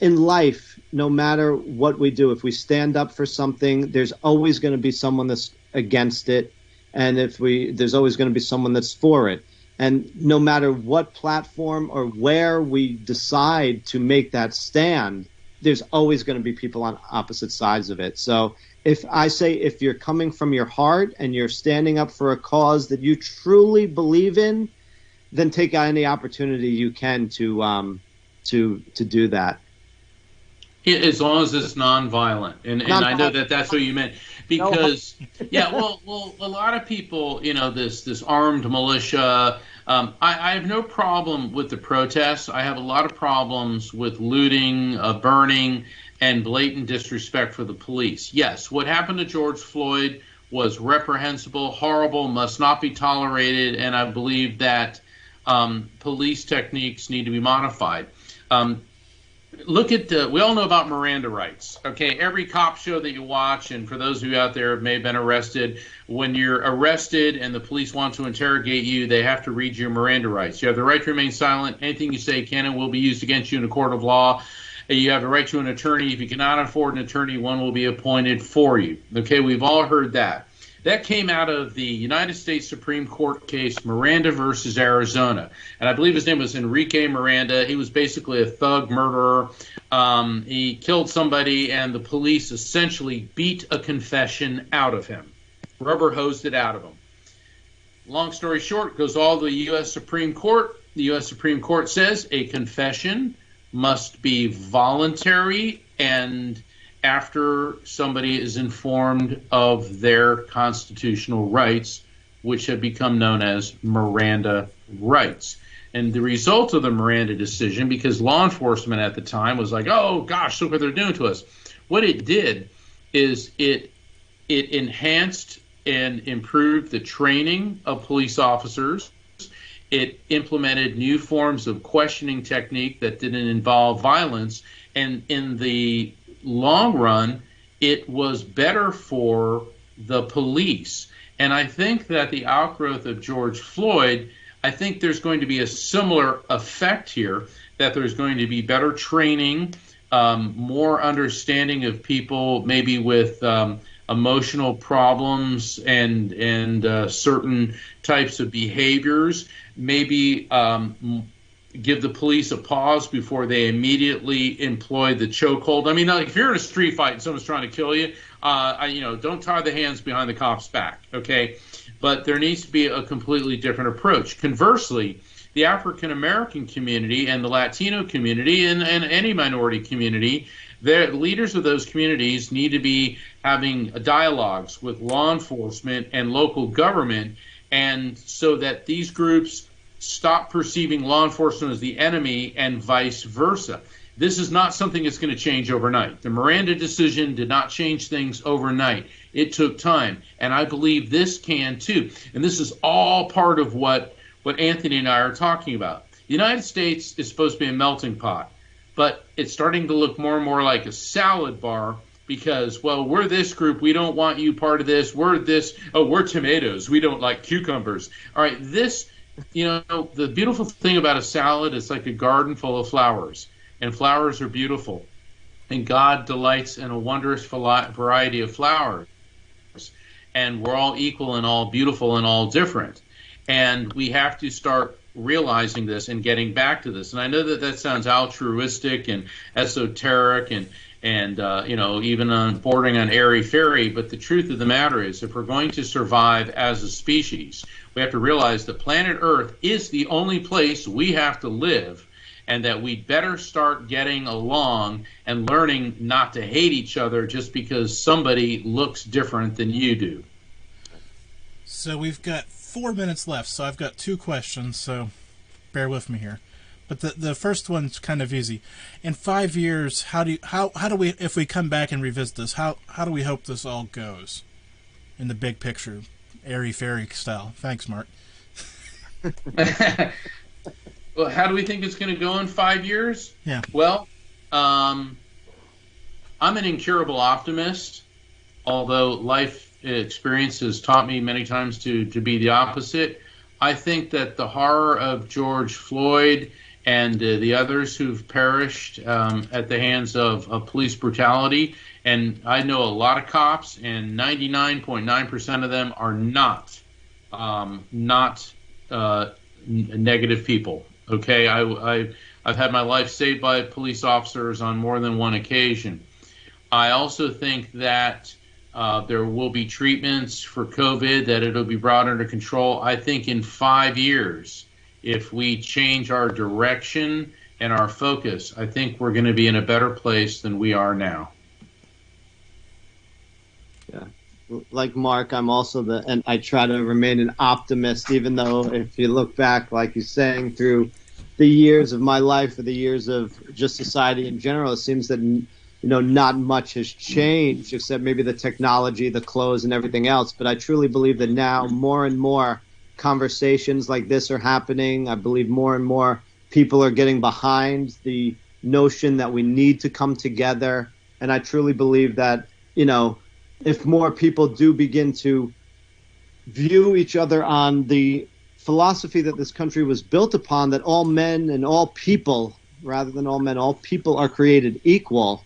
life, no matter what we do, if we stand up for something, there's always going to be someone that's against it. And there's always going to be someone that's for it. And no matter what platform or where we decide to make that stand, there's always going to be people on opposite sides of it. So if you're coming from your heart and you're standing up for a cause that you truly believe in, then take any opportunity you can to do that. As long as it's nonviolent, and I know that's what you meant, because well, a lot of people, this armed militia. I have no problem with the protests. I have a lot of problems with looting, burning, and blatant disrespect for the police. Yes, what happened to George Floyd was reprehensible, horrible, must not be tolerated, and I believe that police techniques need to be modified. We all know about Miranda rights. Okay, every cop show that you watch, and for those of you out there who may have been arrested, when you're arrested and the police want to interrogate you, they have to read your Miranda rights. You have the right to remain silent. Anything you say can and will be used against you in a court of law. You have the right to an attorney. If you cannot afford an attorney, one will be appointed for you. Okay, we've all heard that. That came out of the United States Supreme Court case Miranda versus Arizona. And I believe his name was Enrique Miranda. He was basically a thug murderer. He killed somebody, and the police essentially beat a confession out of him, rubber hosed it out of him. Long story short, goes all to the U.S. Supreme Court. The U.S. Supreme Court says a confession must be voluntary and after somebody is informed of their constitutional rights, which have become known as Miranda rights. And the result of the Miranda decision, because law enforcement at the time was like, oh, gosh, look what they're doing to us. What it did is it enhanced and improved the training of police officers. It implemented new forms of questioning technique that didn't involve violence. And in the long run, it was better for the police. And I think that the outgrowth of George Floyd, I think there's going to be a similar effect here, that there's going to be better training, more understanding of people maybe with emotional problems and certain types of behaviors, maybe give the police a pause before they immediately employ the chokehold. I mean, like, if you're in a street fight and someone's trying to kill you, don't tie the hands behind the cop's back, okay? But there needs to be a completely different approach. Conversely, the African-American community and the Latino community and any minority community, the leaders of those communities need to be having dialogues with law enforcement and local government, and so that these groups stop perceiving law enforcement as the enemy and vice versa. This is not something that's going to change overnight. The Miranda decision did not change things overnight. It took time. And I believe this can too. And this is all part of what Anthony and I are talking about. The United States is supposed to be a melting pot, but it's starting to look more and more like a salad bar because, well, we're this group. We don't want you part of this. We're this. Oh, we're tomatoes. We don't like cucumbers. All right, this, the beautiful thing about a salad is like a garden full of flowers, and flowers are beautiful. And God delights in a wondrous variety of flowers. And we're all equal and all beautiful and all different. And we have to start realizing this and getting back to this. And I know that sounds altruistic and esoteric and even bordering on airy-fairy, but the truth of the matter is, if we're going to survive as a species, we have to realize that planet Earth is the only place we have to live, and that we'd better start getting along and learning not to hate each other just because somebody looks different than you do. So we've got 4 minutes left, so I've got 2 questions, so bear with me here. But the first one's kind of easy. In 5 years, how do we, if we come back and revisit this, how do we hope this all goes in the big picture, airy-fairy style? Thanks, Mark. Well, how do we think it's going to go in 5 years? Yeah. Well, I'm an incurable optimist, although life experience has taught me many times to be the opposite. I think that the horror of George Floyd and the others who've perished at the hands of police brutality, and I know a lot of cops, and 99.9% of them are not negative people. Okay, I've had my life saved by police officers on more than one occasion. I also think that there will be treatments for COVID, that it'll be brought under control. I think in 5 years, if we change our direction and our focus, I think we're going to be in a better place than we are now. Yeah. Like Mark, I'm also and I try to remain an optimist, even though if you look back, like you're saying, through the years of my life or the years of just society in general, it seems that, not much has changed except maybe the technology, the clothes, and everything else. But I truly believe that now more and more conversations like this are happening. I believe more and more people are getting behind the notion that we need to come together. And I truly believe that, if more people do begin to view each other on the philosophy that this country was built upon, that all men and all people, rather than all men, all people are created equal.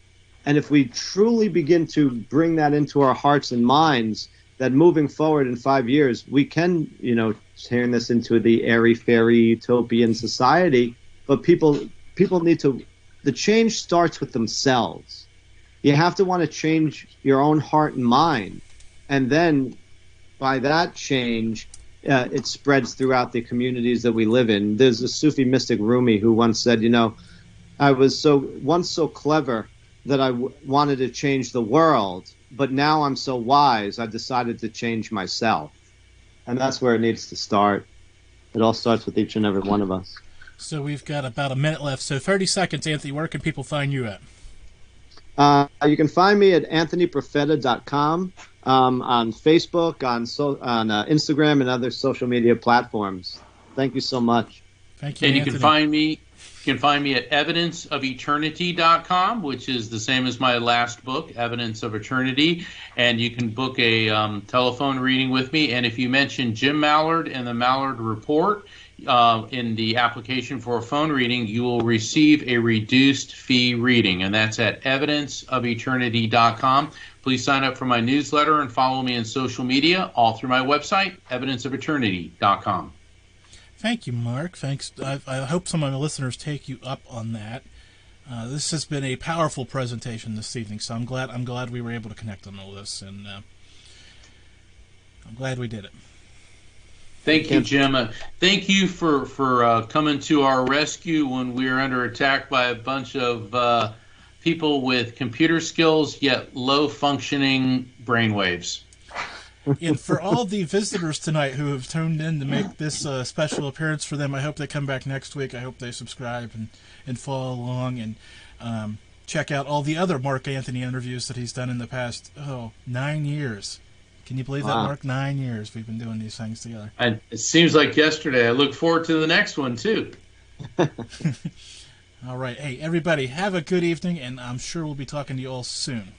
And if we truly begin to bring that into our hearts and minds, that moving forward in 5 years, we can, turn this into the airy-fairy utopian society. But people need to, the change starts with themselves. You have to want to change your own heart and mind. And then by that change, it spreads throughout the communities that we live in. There's a Sufi mystic Rumi who once said, I was once so clever that I wanted to change the world, but now I'm so wise, I decided to change myself. And that's where it needs to start. It all starts with each and every one of us. So we've got about a minute left. So 30 seconds, Anthony. Where can people find you at? You can find me at anthonyprofeta.com, on Facebook, on Instagram, and other social media platforms. Thank you so much. Thank you, And Anthony. You can find me at evidenceofeternity.com, which is the same as my last book, Evidence of Eternity. And you can book a telephone reading with me. And if you mention Jim Malliard and the Malliard Report in the application for a phone reading, you will receive a reduced fee reading. And that's at evidenceofeternity.com. Please sign up for my newsletter and follow me on social media, all through my website, evidenceofeternity.com. Thank you, Mark. Thanks. I hope some of my listeners take you up on that. This has been a powerful presentation this evening, so I'm glad we were able to connect on all this, and I'm glad we did it. Thank you, Jim. Thank you for coming to our rescue when we were under attack by a bunch of people with computer skills yet low-functioning brainwaves. And for all the visitors tonight who have tuned in to make this special appearance for them, I hope they come back next week. I hope they subscribe and follow along. And check out all the other Mark Anthony interviews that he's done in the past, 9 years. Can you believe that, Mark? 9 years we've been doing these things together. And it seems like yesterday. I look forward to the next one, too. All right. Hey, everybody, have a good evening, and I'm sure we'll be talking to you all soon.